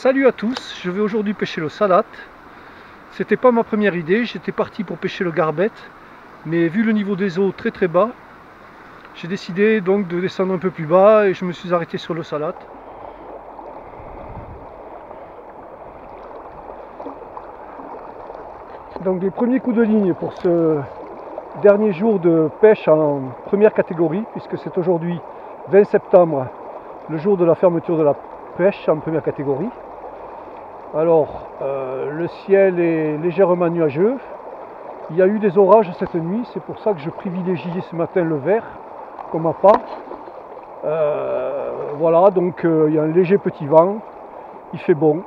Salut à tous, je vais aujourd'hui pêcher le salat. C'était pas ma première idée, j'étais parti pour pêcher le garbet, mais vu le niveau des eaux très bas, j'ai décidé donc de descendre un peu plus bas et je me suis arrêté sur le salat. Donc les premiers coups de ligne pour ce dernier jour de pêche en première catégorie, puisque c'est aujourd'hui 20 septembre, le jour de la fermeture de la pêche en première catégorie. Alors, le ciel est légèrement nuageux. Il y a eu des orages cette nuit, c'est pour ça que je privilégie ce matin le vert comme appât. Voilà, donc il y a un léger petit vent, il fait bon.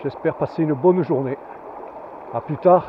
J'espère passer une bonne journée. A plus tard.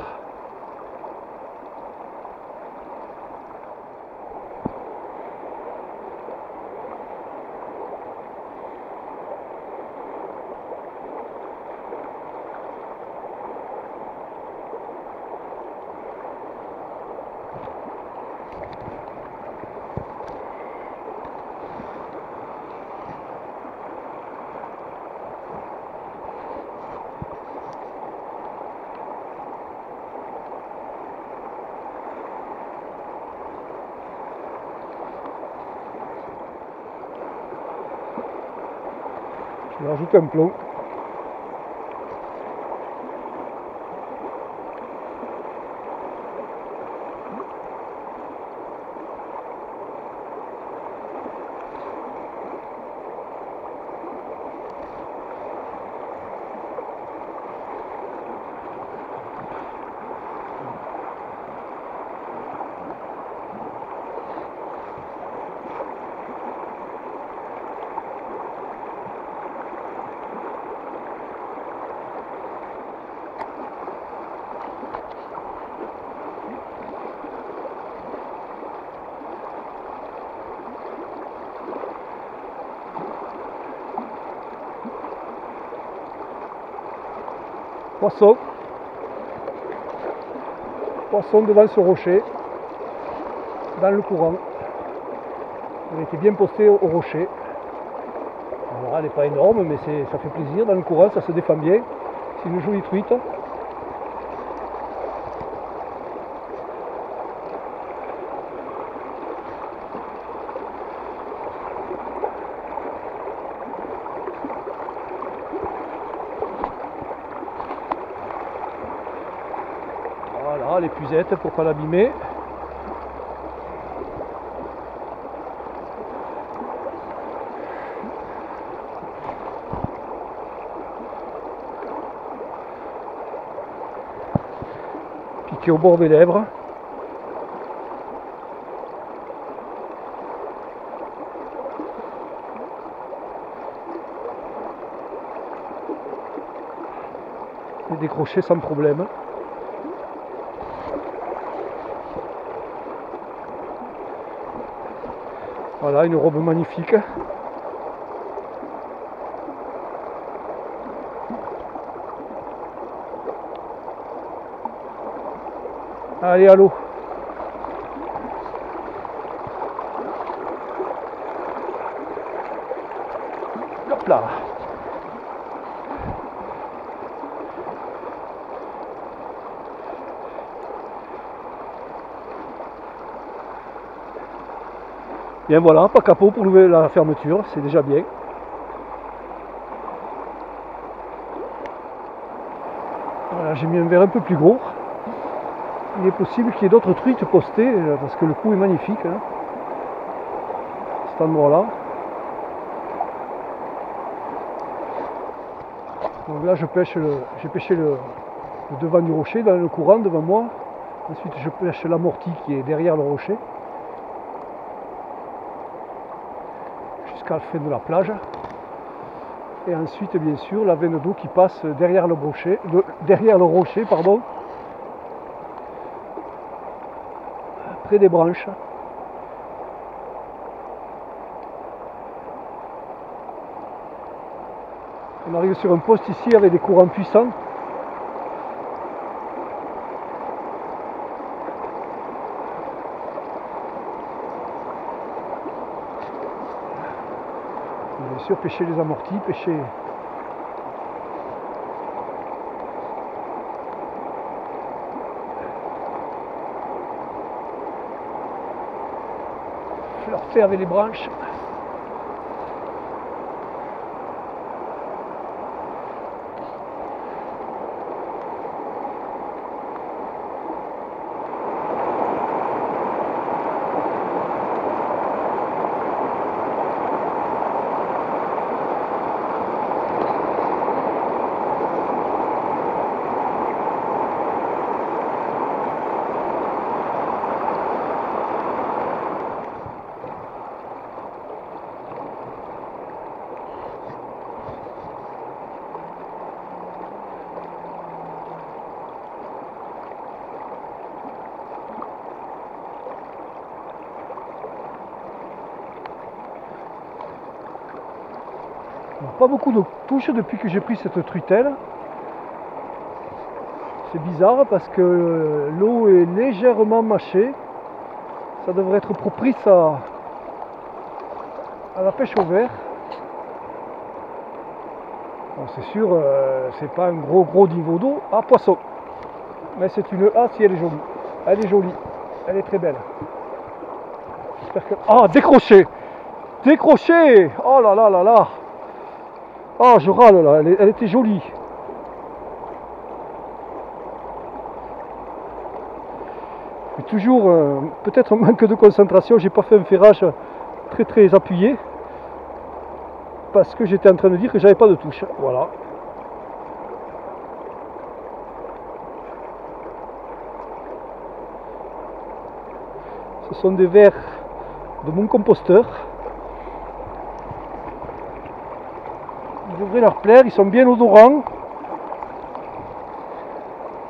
Je vais rajouter un plomb. Poisson. Poisson devant ce rocher, dans le courant. Elle était bien postée au rocher. Alors, elle n'est pas énorme, mais ça fait plaisir. Dans le courant, ça se défend bien. C'est une jolie truite. Voilà, l'épuisette pour ne pas l'abîmer. Piqué au bord des lèvres. Et décroché sans problème. Voilà, une robe magnifique. Allez, à l'eau. Hop là. Bien voilà, pas capot pour ouvrir la fermeture, c'est déjà bien. Voilà, j'ai mis un verre un peu plus gros. Il est possible qu'il y ait d'autres truites postées, parce que le coup est magnifique, hein, cet endroit-là. Donc là, j'ai pêché le devant du rocher, dans le courant devant moi. Ensuite, je pêche l'amorti qui est derrière le rocher, jusqu'à la fin de la plage. Et ensuite, bien sûr, la veine d'eau qui passe derrière le rocher, pardon, près des branches. On arrive sur un poste ici avec des courants puissants. Bien sûr, pêcher les amortis, pêcher je leur fais avec les branches. Pas beaucoup de touches depuis que j'ai pris cette truitelle. C'est bizarre parce que l'eau est légèrement mâchée. Ça devrait être propice à la pêche au vert. Bon, c'est sûr, c'est pas un gros niveau d'eau. Ah, poisson. Mais c'est une... Ah si, elle est jolie. Elle est jolie. Elle est très belle. J'espère que... Ah, décroché. Décroché. Oh là là là là. Ah, je râle là, elle était jolie. Mais toujours, peut-être un manque de concentration, j'ai pas fait un ferrage très appuyé. Parce que j'étais en train de dire que j'avais pas de touche. Voilà. Ce sont des vers de mon composteur. Ils devraient leur plaire, ils sont bien odorants.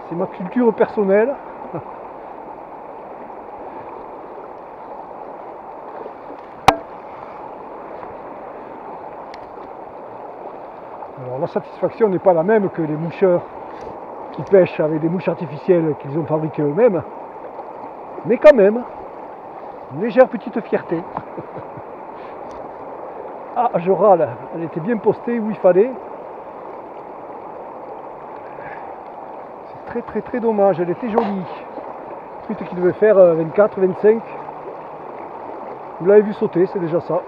C'est ma culture personnelle. Alors la satisfaction n'est pas la même que les moucheurs qui pêchent avec des mouches artificielles qu'ils ont fabriquées eux-mêmes. Mais quand même, une légère petite fierté. Ah, je râle, elle était bien postée où il fallait. C'est très dommage, elle était jolie. Truite qui devait faire 24, 25. Vous l'avez vu sauter, c'est déjà ça.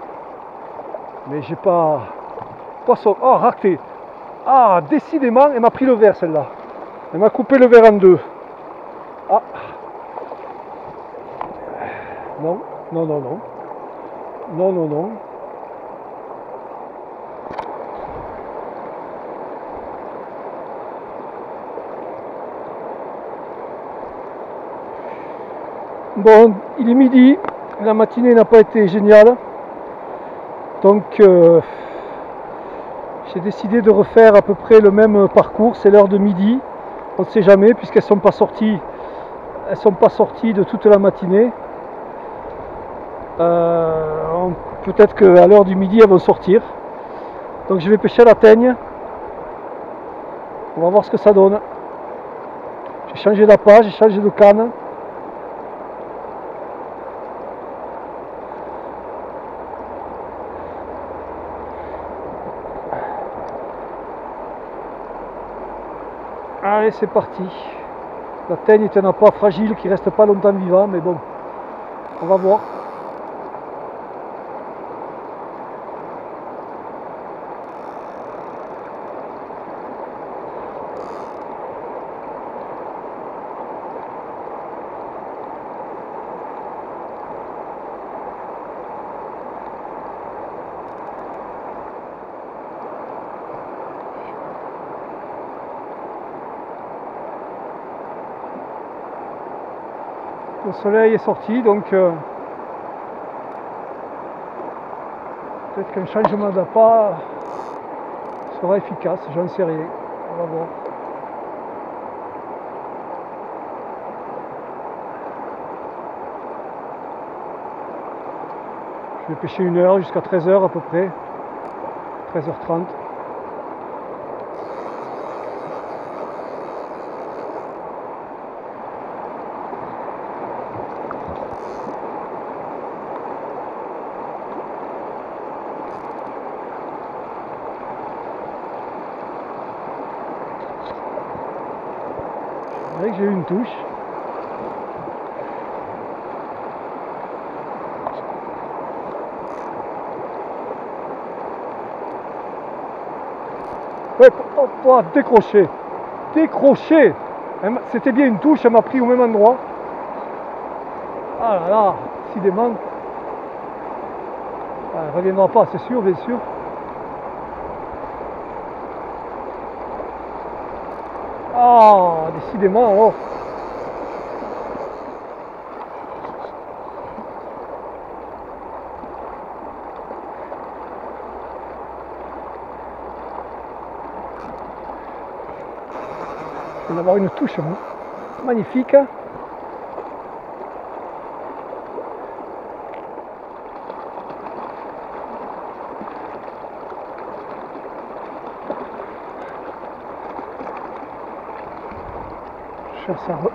Mais j'ai pas... Poisson, oh raté. Ah, décidément, elle m'a pris le verre celle-là. Elle m'a coupé le verre en deux. Ah. Non, non, non, non. Non, non, non. Bon, il est midi, la matinée n'a pas été géniale, donc j'ai décidé de refaire à peu près le même parcours. C'est l'heure de midi, on ne sait jamais puisqu'elles sont pas sorties, de toute la matinée. Peut-être qu'à l'heure du midi elles vont sortir, donc je vais pêcher à la teigne. On va voir ce que ça donne. J'ai changé d'appât, j'ai changé de canne. Allez, c'est parti. La teigne est un appât fragile qui reste pas longtemps vivant, mais bon, on va voir. Le soleil est sorti, donc peut-être qu'un changement d'appât sera efficace, j'en sais rien, on va voir. Je vais pêcher 1 heure jusqu'à 13h à peu près, 13h30. C'est vrai que j'ai eu une touche. Ouais, hop, hop, décroché. Décroché. C'était bien une touche, elle m'a pris au même endroit. Ah là là, décidément. Elle ne reviendra pas, c'est sûr, bien sûr. Ah, décidément alors. Je vais avoir une touche magnifique.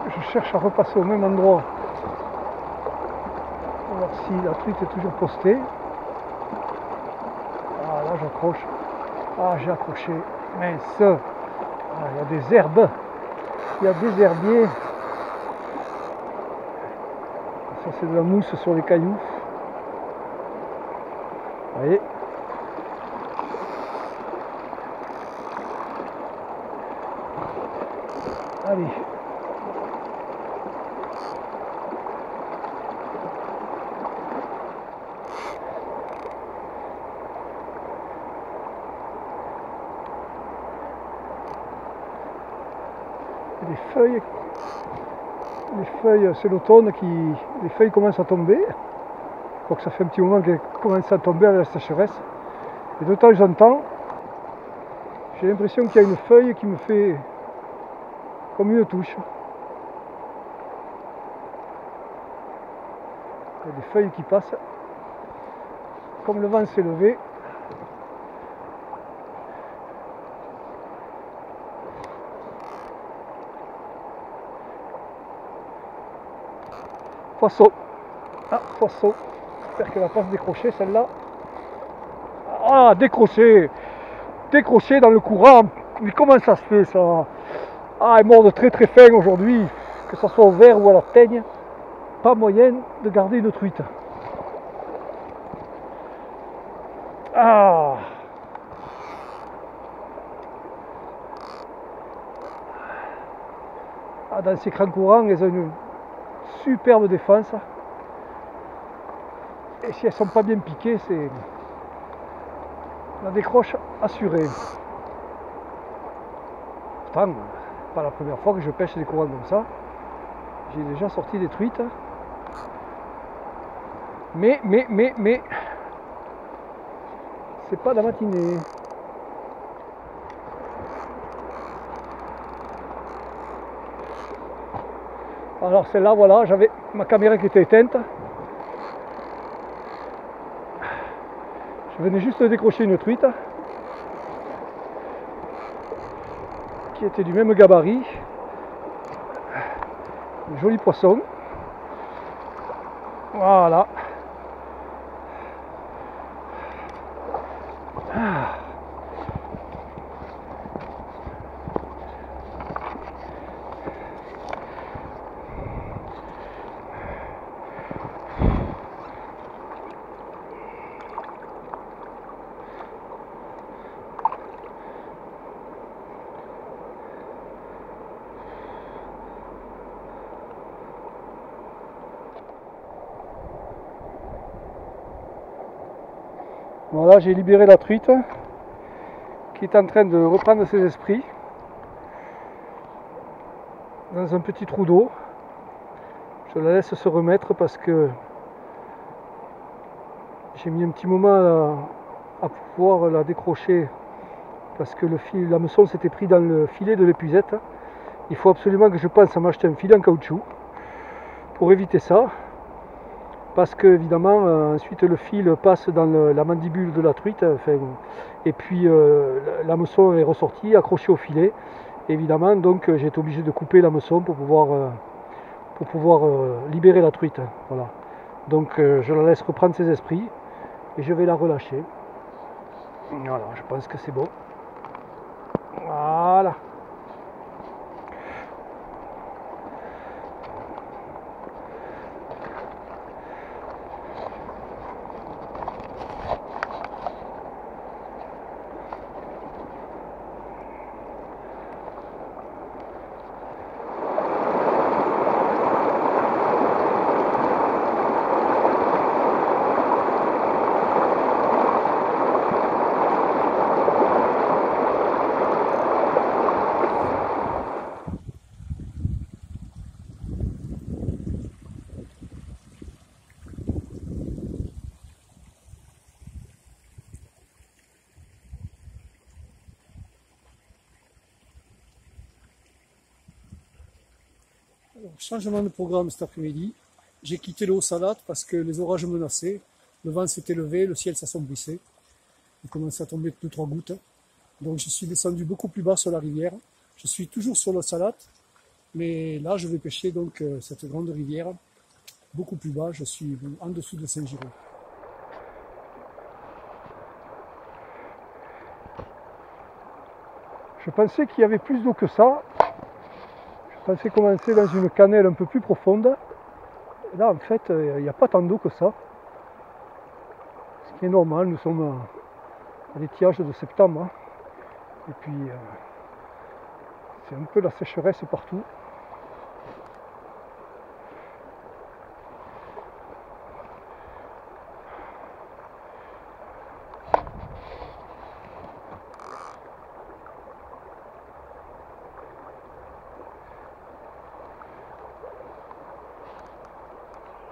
Je cherche à repasser au même endroit. Pour voir si la truite est toujours postée. Ah là j'accroche. Ah j'ai accroché. Mince. Ah, il y a des herbes. Il y a des herbiers. Ça c'est de la mousse sur les cailloux. Vous voyez. Allez. Les feuilles, c'est l'automne les feuilles commencent à tomber. Je crois que ça fait un petit moment qu'elles commencent à tomber avec la sécheresse. Et de temps en temps, j'ai l'impression qu'il y a une feuille qui me fait comme une touche. Il y a des feuilles qui passent. Comme le vent s'est levé, poisson. Ah, poisson. J'espère qu'elle va pas se décrocher celle-là. Ah, décroché. Décroché dans le courant. Mais comment ça se fait ça? Ah, elle mord de très très fin aujourd'hui. Que ce soit au verre ou à la teigne. Pas moyen de garder une truite. Ah. Ah, dans ces grands courants, elles ont une superbe défense. Et si elles sont pas bien piquées, c'est la décroche assurée. Pourtant, pas la première fois que je pêche des courants comme ça. J'ai déjà sorti des truites. Mais, c'est pas la matinée. Alors celle-là, voilà, j'avais ma caméra qui était éteinte. Je venais juste de décrocher une truite qui était du même gabarit. Un joli poisson. Voilà. Voilà, j'ai libéré la truite qui est en train de reprendre ses esprits dans un petit trou d'eau. Je la laisse se remettre parce que j'ai mis un petit moment à pouvoir la décrocher parce que l'hameçon s'était pris dans le filet de l'épuisette. Il faut absolument que je pense à m'acheter un filet en caoutchouc pour éviter ça. Parce que évidemment ensuite le fil passe dans la mandibule de la truite, et puis l'hameçon est ressorti, accroché au filet. Évidemment, donc j'ai été obligé de couper l'hameçon pour pouvoir libérer la truite. Voilà. Donc je la laisse reprendre ses esprits et je vais la relâcher. Voilà, je pense que c'est bon. Voilà. Changement de programme cet après-midi. J'ai quitté le Haut-Salat parce que les orages menaçaient. Le vent s'était levé, le ciel s'assombrissait. Il commençait à tomber 2-3 gouttes. Donc je suis descendu beaucoup plus bas sur la rivière. Je suis toujours sur le Salat, mais là je vais pêcher donc cette grande rivière beaucoup plus bas. Je suis en dessous de Saint-Girons. Je pensais qu'il y avait plus d'eau que ça. Je pensais commencer dans une cannelle un peu plus profonde. Et là, en fait, il n'y a pas tant d'eau que ça. Ce qui est normal, nous sommes à l'étiage de septembre. Et puis, c'est un peu la sécheresse partout.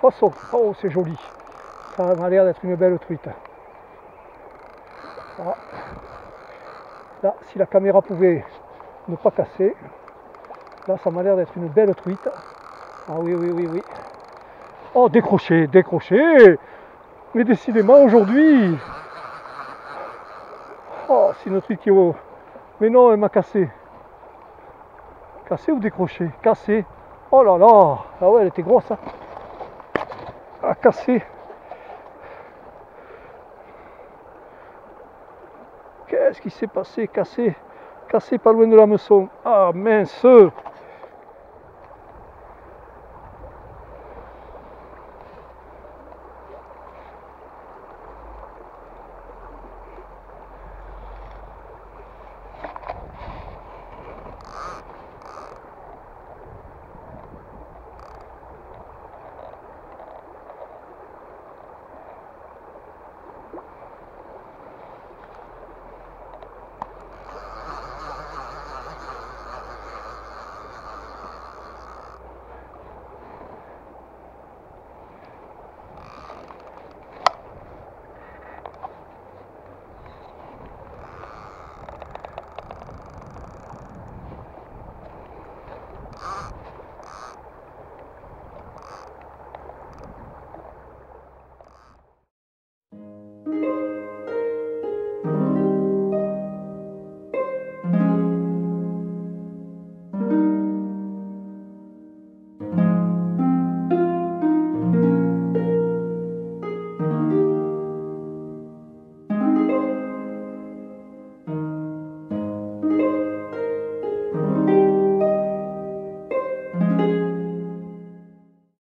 Poisson, oh c'est joli, ça m'a l'air d'être une belle truite. Ah. Là, si la caméra pouvait ne pas casser, là ça m'a l'air d'être une belle truite. Ah oui, oui, oui, oui. Oh, décroché, décroché. Mais décidément aujourd'hui, oh c'est une truite qui est haut. Mais non, elle m'a cassé. Cassé ou décroché? Cassé. Oh là là, ah ouais, elle était grosse. Hein. Ah, cassé. Qu'est-ce qui s'est passé? Cassé. Cassé pas loin de l'hameçon. Ah mince.